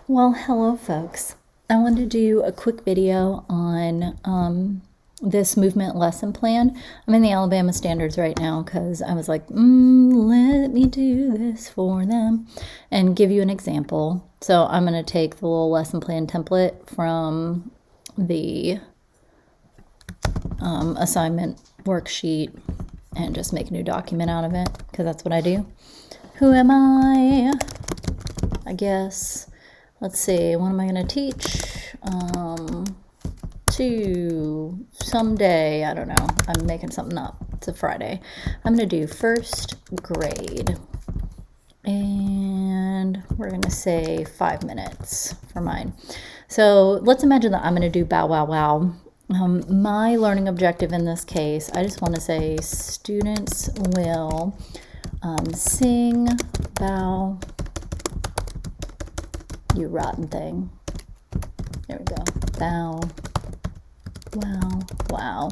Well, hello, folks. I wanted to do a quick video on this movement lesson plan. I'm in the Alabama Standards right now because I was like, let me do this for them and give you an example. So I'm going to take the little lesson plan template from the assignment worksheet and just make a new document out of it because that's what I do. Who am I? I guess. Let's see, what am I going to teach? Someday, I don't know. I'm making something up. It's a Friday. I'm going to do first grade. And we're going to say 5 minutes for mine. So let's imagine that I'm going to do bow, wow, wow. My learning objective in this case, I just want to say students will sing, bow, you rotten thing. There we go. Bow, wow, wow.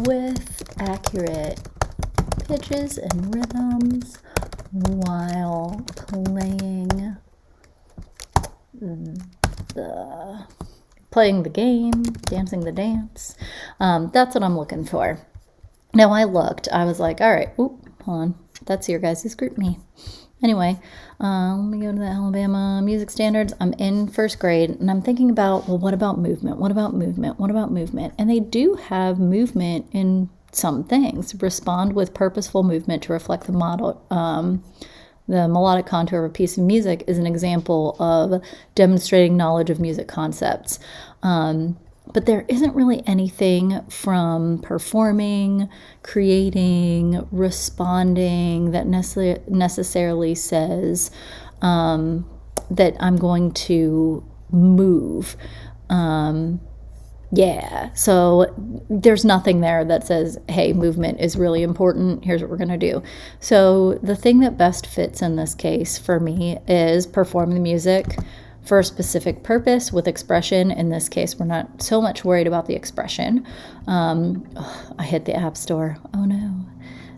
With accurate pitches and rhythms while playing the game, dancing the dance. That's what I'm looking for. Now I was like, all right, hold on. That's your guys' group me. Anyway, let me go to the Alabama Music Standards. I'm in first grade, and I'm thinking about, well, what about movement? What about movement? What about movement? And they do have movement in some things. Respond with purposeful movement to reflect the model. The melodic contour of a piece of music is an example of demonstrating knowledge of music concepts. But there isn't really anything from performing, creating, responding that necessarily says that I'm going to move. So there's nothing there that says, hey, movement is really important. Here's what we're going to do. So the thing that best fits in this case for me is perform the music for a specific purpose with expression. In this case, we're not so much worried about the expression. I hit the App Store. Oh no.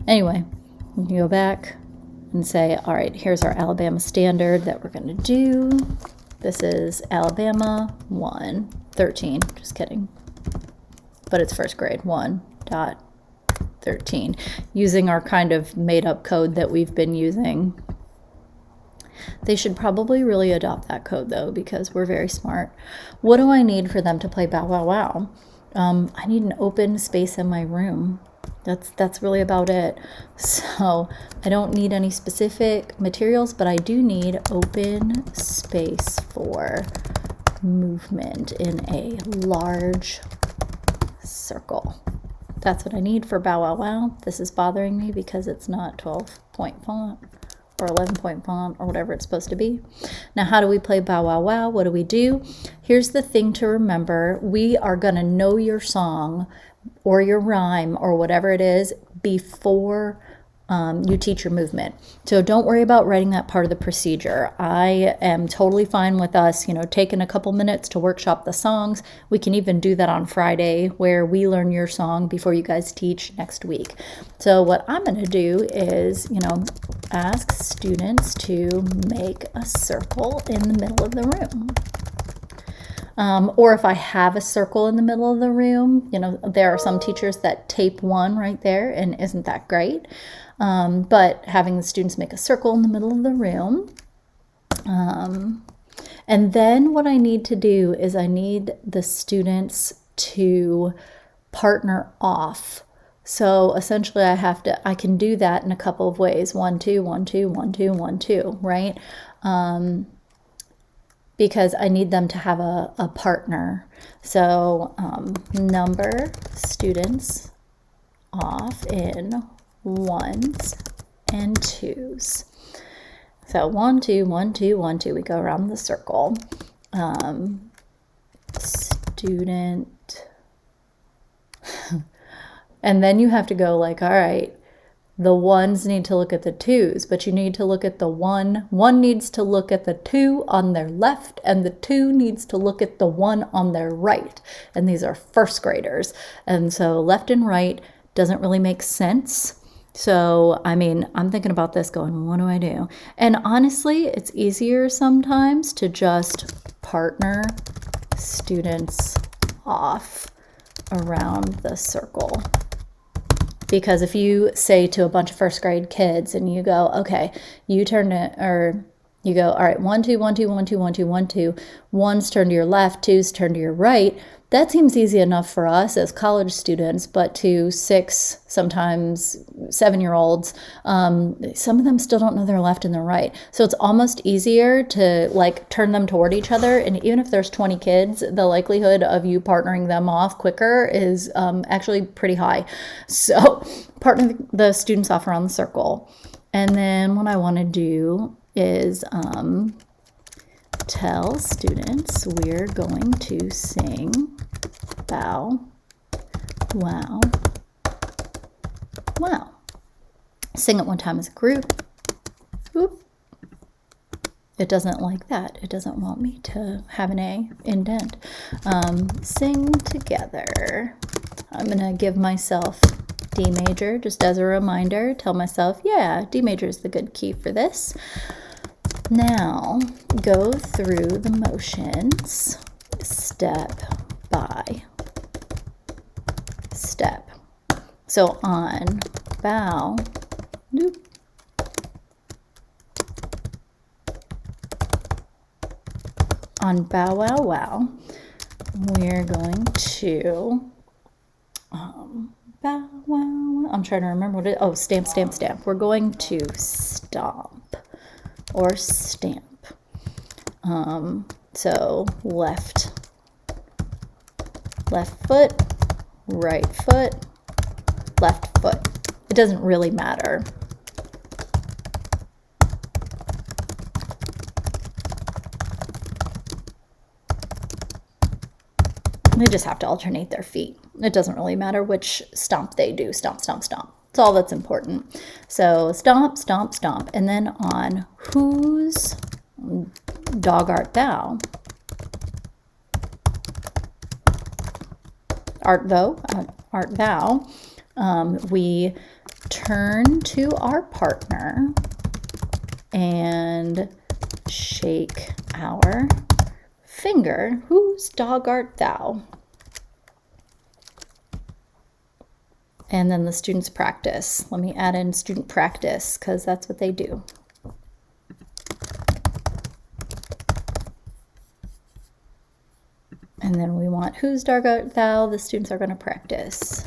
Anyway, you can go back and say, all right, here's our Alabama standard that we're going to do. This is Alabama 1:13. Just kidding. But it's first grade 1.13. Using our kind of made up code that we've been using. They should probably really adopt that code though, because we're very smart. What do I need for them to play bow wow wow? I need an open space in my room. That's really about it. So I don't need any specific materials, but I do need open space for movement in a large circle. That's what I need for bow wow wow. This is bothering me because it's not 12-point font or 11-point font or whatever it's supposed to be. Now, how do we play bow wow wow? What do? Here's the thing to remember. We are going to know your song or your rhyme or whatever it is before you teach your movement. So don't worry about writing that part of the procedure. I am totally fine with us, taking a couple minutes to workshop the songs. We can even do that on Friday where we learn your song before you guys teach next week. So what I'm going to do is, ask students to make a circle in the middle of the room. Or if I have a circle in the middle of the room, there are some teachers that tape one right there, and isn't that great? But having the students make a circle in the middle of the room. And then what I need to do is I need the students to partner off. So essentially I can do that in a couple of ways. 1, 2, 1, 2, 1, 2, 1, 2, right? Because I need them to have a partner. So number students off in ones and twos. So 1, 2, 1, 2, 1, 2. We go around the circle. Student. And then you have to go like, all right, the ones need to look at the twos, but you need to look at the one. One needs to look at the two on their left, and the two needs to look at the one on their right. And these are first graders. And so left and right doesn't really make sense. So, I mean, I'm thinking about this going, what do I do? And honestly, it's easier sometimes to just partner students off around the circle. Because if you say to a bunch of first grade kids and you go, okay, you turn it, or you go, all right, 1, 2, 1, 2, 1, 2, 1, 2, 1, 2. 1's turn to your left, 2's turn to your right. That seems easy enough for us as college students, but to 6, sometimes 7-year-olds, some of them still don't know their left and their right. So it's almost easier to like turn them toward each other. And even if there's 20 kids, the likelihood of you partnering them off quicker is actually pretty high. So partner the students off around the circle. And then what I want to do is tell students we're going to sing bow, wow, wow. Sing it one time as a group. Oop. It doesn't like that. It doesn't want me to have an A indent. Sing together. I'm going to give myself D major just as a reminder. Tell myself, yeah, D major is the good key for this. Now, go through the motions step by step. So on bow, doop, on bow wow wow, we're going to bow wow wow. I'm trying to remember what it. Oh, stamp, stamp, stamp. We're going to stomp or stamp. So left foot, right foot, left foot. It doesn't really matter. They just have to alternate their feet. It doesn't really matter which stomp they do. Stomp, stomp, stomp. That's all that's important. So stomp, stomp, stomp. And then on whose dog art thou? Art thou? We turn to our partner and shake our finger. Whose dog art thou? And then the students practice. Let me add in student practice because that's what they do. And then we want whose dog art thou? The students are going to practice.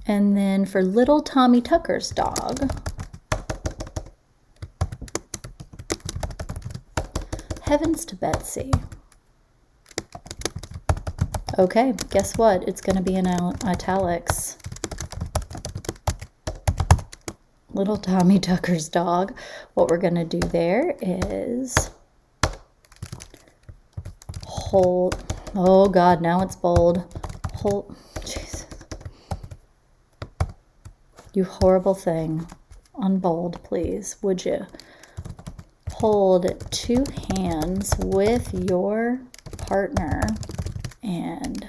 And then for little Tommy Tucker's dog, heavens to Betsy. Okay, guess what? It's going to be in italics. Little Tommy Tucker's dog. What we're going to do there is hold. Oh God, now it's bold. Hold. Jesus. You horrible thing. Unbold, please, would you? Hold 2 hands with your partner and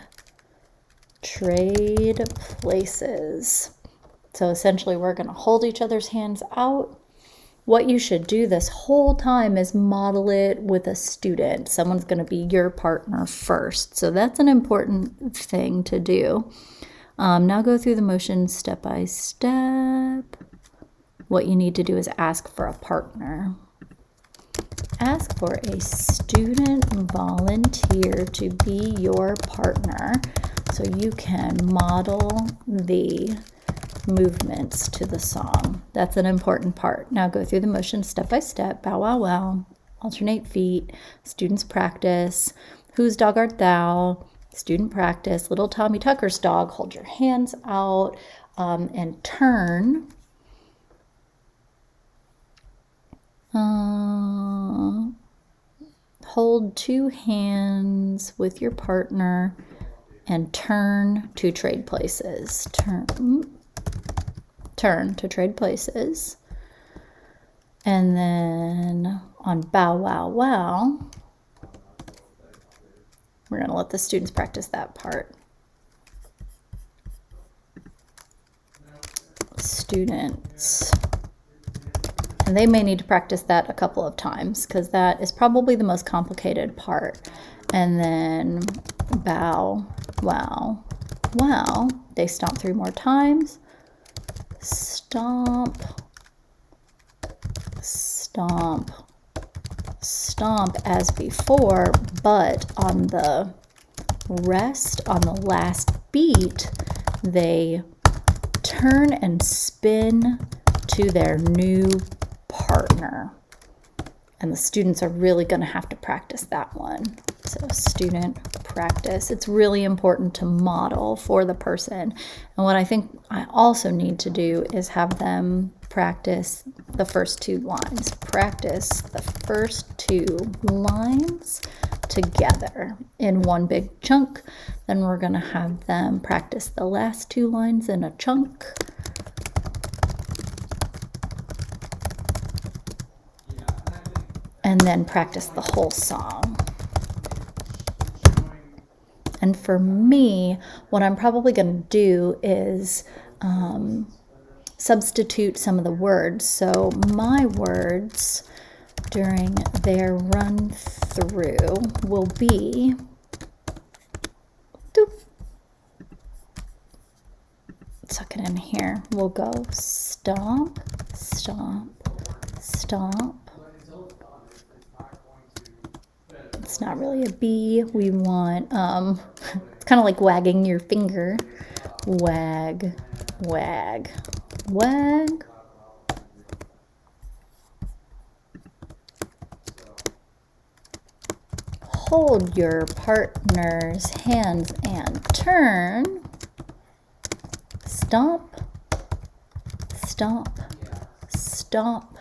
trade places. So essentially we're going to hold each other's hands out. What you should do this whole time is model it with a student. Someone's going to be your partner first. So that's an important thing to do. Now go through the motion step by step. What you need to do is ask for a partner. Ask for a student volunteer to be your partner so you can model the movements to the song. That's an important part. Now go through the motion step by step. Bow wow wow. Alternate feet. Students practice. Whose dog art thou? Student practice. Little Tommy Tucker's dog. Hold your hands out and turn. Hold 2 hands with your partner and turn to trade places. Turn to trade places. And then on bow wow wow, we're going to let the students practice that part. students. And they may need to practice that a couple of times because that is probably the most complicated part. And then bow, wow, wow. They stomp 3 more times. Stomp, stomp, stomp as before, but on the rest, on the last beat, they turn and spin to their new partner. And the students are really going to have to practice that one. So student practice. It's really important to model for the person. And what I think I also need to do is have them practice the first 2 lines. Practice the first 2 lines together in one big chunk. Then we're going to have them practice the last 2 lines in a chunk. And then practice the whole song. And for me, what I'm probably going to do is substitute some of the words. So my words during their run through will be doop. Tuck it in here. We'll go stomp, stomp, stomp. It's not really a B. We want, it's kind of like wagging your finger. Wag, wag, wag. Hold your partner's hands and turn. Stomp, stomp, stomp.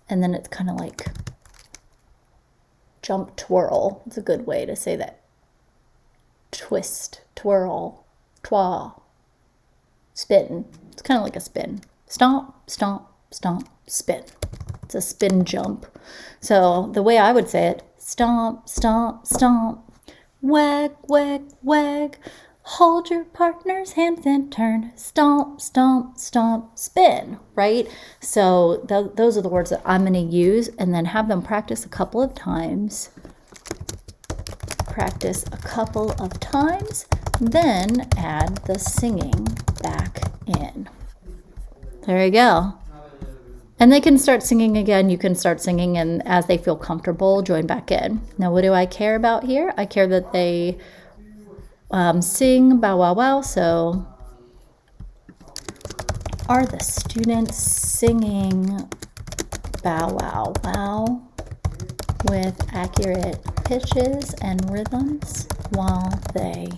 And then it's kind of like jump, twirl. It's a good way to say that. Twist, twirl, twa, spin. It's kind of like a spin. Stomp, stomp, stomp, spin. It's a spin jump. So the way I would say it, stomp, stomp, stomp, wag, wag, wag. Hold your partner's hands and turn. Stomp, stomp, stomp, spin, right? So those are the words that I'm going to use, and then have them practice a couple of times. Practice a couple of times, then add the singing back in. There you go. And they can start singing again. You can start singing, and as they feel comfortable, join back in. Now, what do I care about here? I care that they sing bow wow wow. So are the students singing bow wow wow with accurate pitches and rhythms while they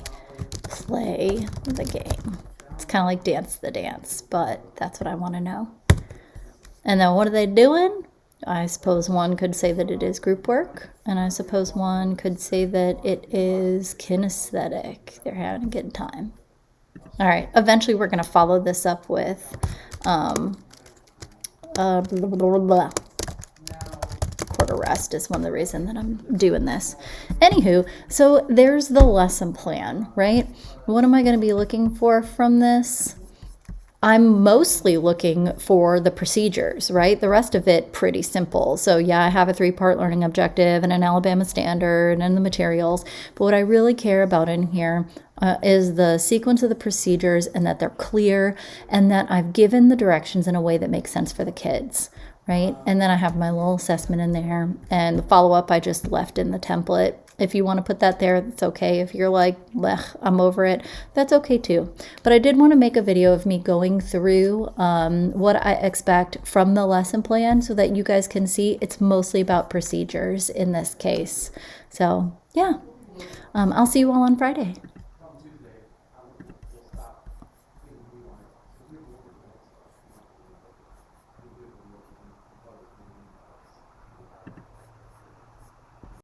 play the game? It's kind of like Dance the Dance, but that's what I want to know. And then what are they doing? I suppose one could say that it is group work, and I suppose one could say that it is kinesthetic. They're having a good time. All right, eventually we're going to follow this up with blah, blah, blah, blah. Quarter rest is one of the reasons that I'm doing this. Anywho, so there's the lesson plan, right? What am I going to be looking for from this? I'm mostly looking for the procedures, right? The rest of it pretty simple. So yeah, I have a 3-part learning objective and an Alabama standard and the materials. But what I really care about in here is the sequence of the procedures, and that they're clear, and that I've given the directions in a way that makes sense for the kids, right? And then I have my little assessment in there, and the follow-up I just left in the template. If you want to put that there, that's okay. If you're like, I'm over it, that's okay too. But I did want to make a video of me going through what I expect from the lesson plan, so that you guys can see it's mostly about procedures in this case. So yeah, I'll see you all on Friday.